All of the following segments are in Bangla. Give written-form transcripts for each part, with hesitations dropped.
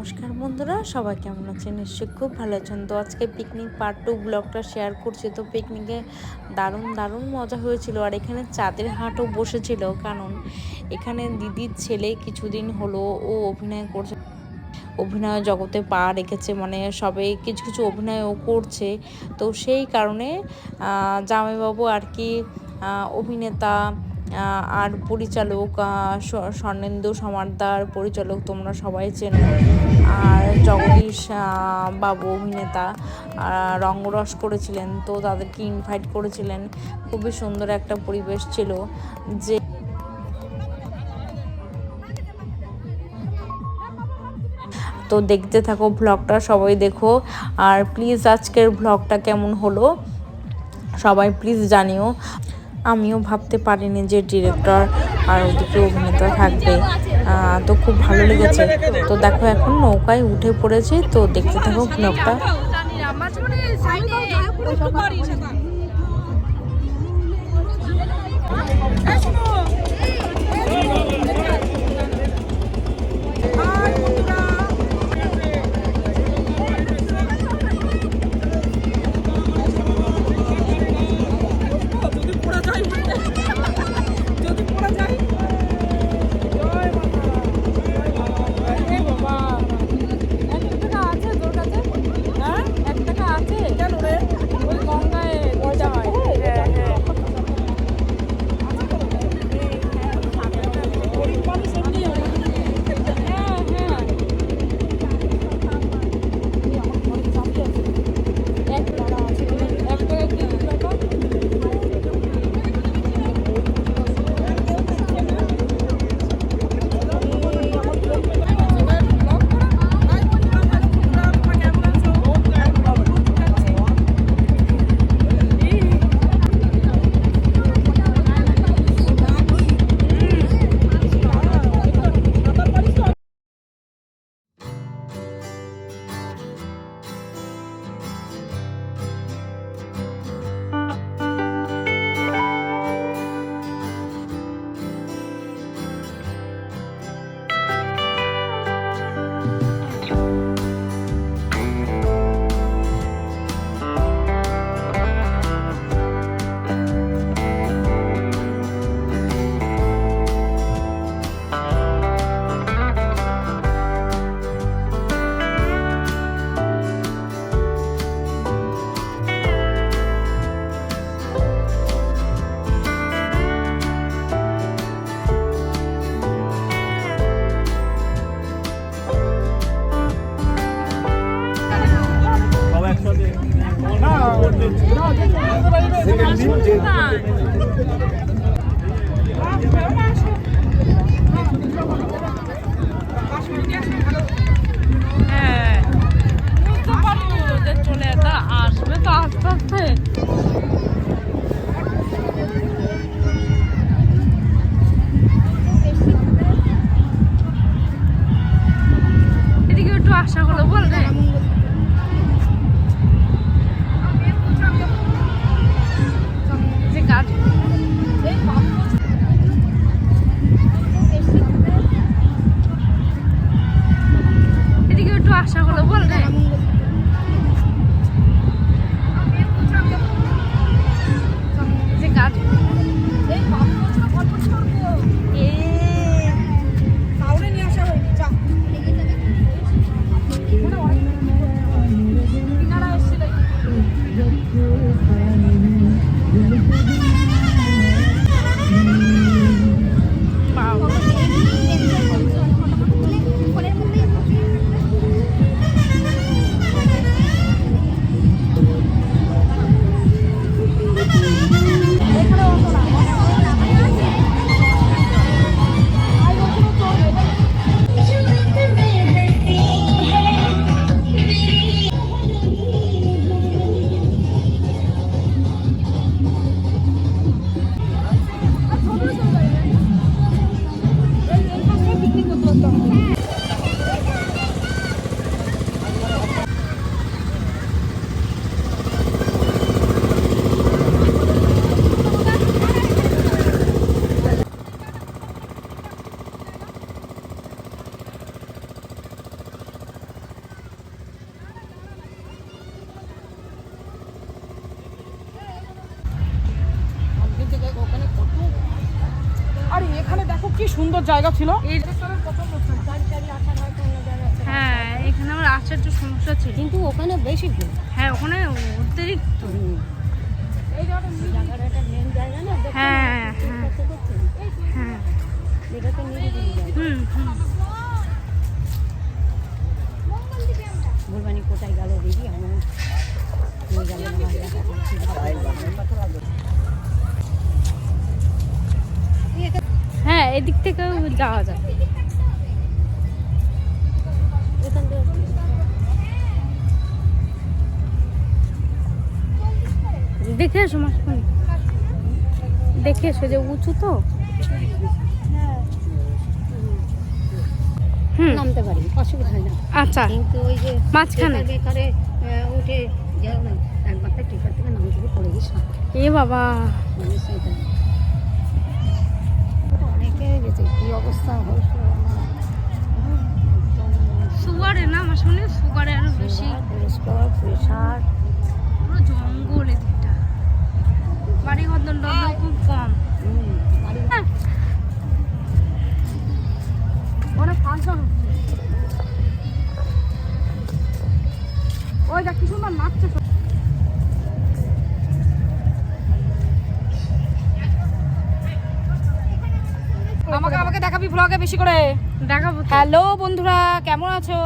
নমস্কার বন্ধুরা, সবাই কেমন আছেন? নিশ্চয়ই খুব ভালো আছেন। তো আজকে পিকনিক পার্ট 2 ব্লগটা শেয়ার করছি। তো পিকনিকে দারুণ মজা হয়েছিল। আর এখানে চাঁদের হাটও বসেছিল, কারণ এখানে দিদির ছেলে কিছুদিন হলো ও অভিনয় করছে, অভিনয় জগতে পা রেখেছে, মানে সবে কিছু অভিনয়ও করছে। তো সেই কারণে জামাইবাবু আর কি অভিনেতা আর পরিচালক স্বর্ণেন্দু সমাদ্দার পরিচালক, তোমরা সবাই চেনো। আর জগদীশ বাবু অভিনেতা রঙ্গরস করেছিলেন, তো তাদেরকে ইনভাইট করেছিলেন। খুবই সুন্দর একটা পরিবেশ ছিল। যে তো দেখতে থাকো ব্লগটা, সবাই দেখো। আর প্লিজ আজকের ব্লগটা কেমন হলো সবাই প্লিজ জানিও। আমিও ভাবতে পারিনি যে ডিরেক্টর আর ওদিকে অভিনেতা থাকবে। তো খুব ভালো লেগেছে। তো দেখো এখন নৌকায় উঠে পড়েছে, তো দেখতে থাকো ব্লগটা। আসবে তো আস্তে আস্তে। এদিকে একটু আশা হলো বলবে। এদিকে একটু আশা হলো বলবে। দেখো কি সুন্দর জায়গা ছিল। হ্যাঁ, এখানে আমার আচার্য সমস্যা ছিল, কিন্তু ওখানে বেশি ভিড়। হ্যাঁ ওখানে অতিরিক্ত। এই জায়গাটা একটা মেন জায়গা না। হ্যাঁ হ্যাঁ হ্যাঁ, এটা তো নিরিবিলি জায়গা। বলবানি কোথায় গেল দিদি, আমার হ্যাঁ এদিক থেকেও যাওয়া যায়। দেখে এসো মাসখানি, দেখে এসো যে উঁচু তো। নামতে পারি, অসুবিধা হয় না। আচ্ছা, কিন্তু ওই যে মাঝখানে বেকারে উঠে যাও না, একবার তো টিকার থেকে নাম থেকে পড়ে গেছি। এ বাবা, অনেকে গেছে, কি অবস্থা হয়েছে। সুগারে না মাসখানি, সুগারে আরো বেশি, প্রেশার। পুরো জঙ্গল এদিকটা, বাড়ি ঘর খুব কম। অনেক ফাংশন হচ্ছে। ওই দেখ কি সুন্দর নাচছে। আমাকে দেখাবি ব্লগে বেশি করে দেখাবো। হ্যালো বন্ধুরা, কেমন আছো?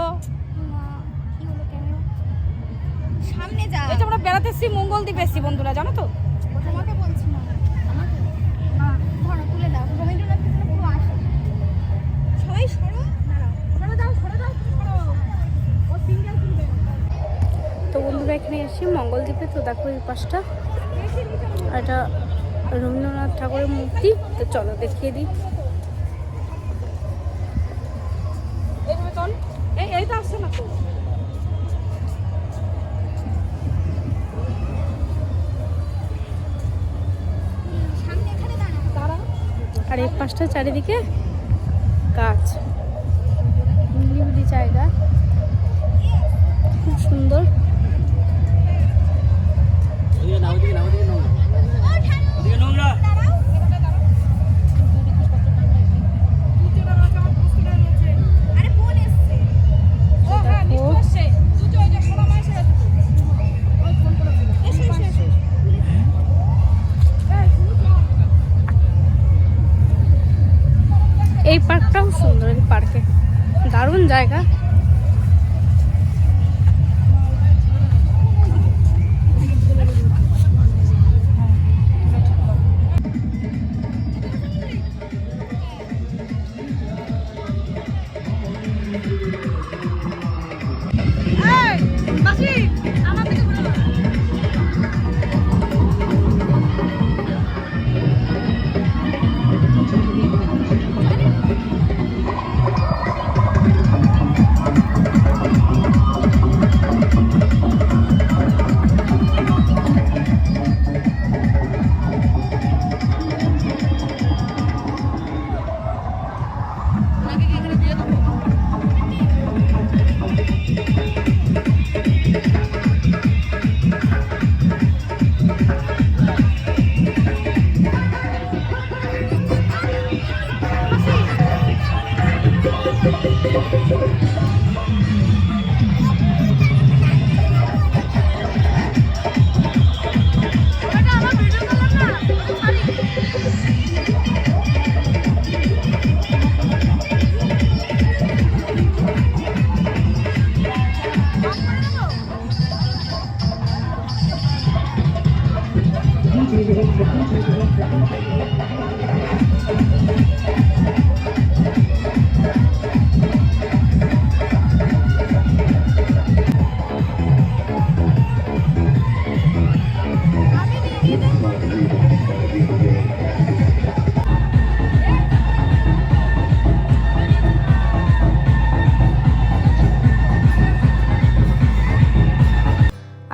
সামনে যা। এই যে আমরা বেড়াতে এসেছি, মঙ্গলদ্বীপ এসেছি বন্ধুরা, জানো তো? তোমাকে বলছি না, আমাকে না। ধরো তুলে দাও, রবীন্দ্রনাথ পিছনে পুরো আসে। সবাই সরো, দাঁড়াও, সরে যাও সরো। ও সিঙ্গেল তুলবে। তো বন্ধুরা এখানে এসে মঙ্গলদ্বীপে, তো দেখো এই পাশটা এটা রবীন্দ্রনাথ ঠাকুরের মূর্তি। তো চলো দেখিয়ে দিই। এইভাবে চল, এই তো আসছে না তো। সামনে এখানে দাঁড়াও। আর এই পাশটা চারিদিকে গাছ, নিরিবিলি জায়গা, খুব সুন্দর। আরে ফোন এসছে। ও হ্যাঁ, লিস্ট আসছে। দুটো ওই যে সোনা মাসে আছে তো। ওই ফোন করেছিল। এসো এসো এসো। এই পার্কটাও সুন্দর, এই পার্কে দারুণ জায়গা।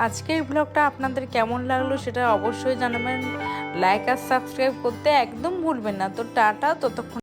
আজকের ব্লগটা আপনাদের কেমন লাগলো সেটা অবশ্যই জানাবেন। লাইক আর সাবস্ক্রাইব করতে একদম ভুলবেন না। তো টাটা, ততক্ষণ।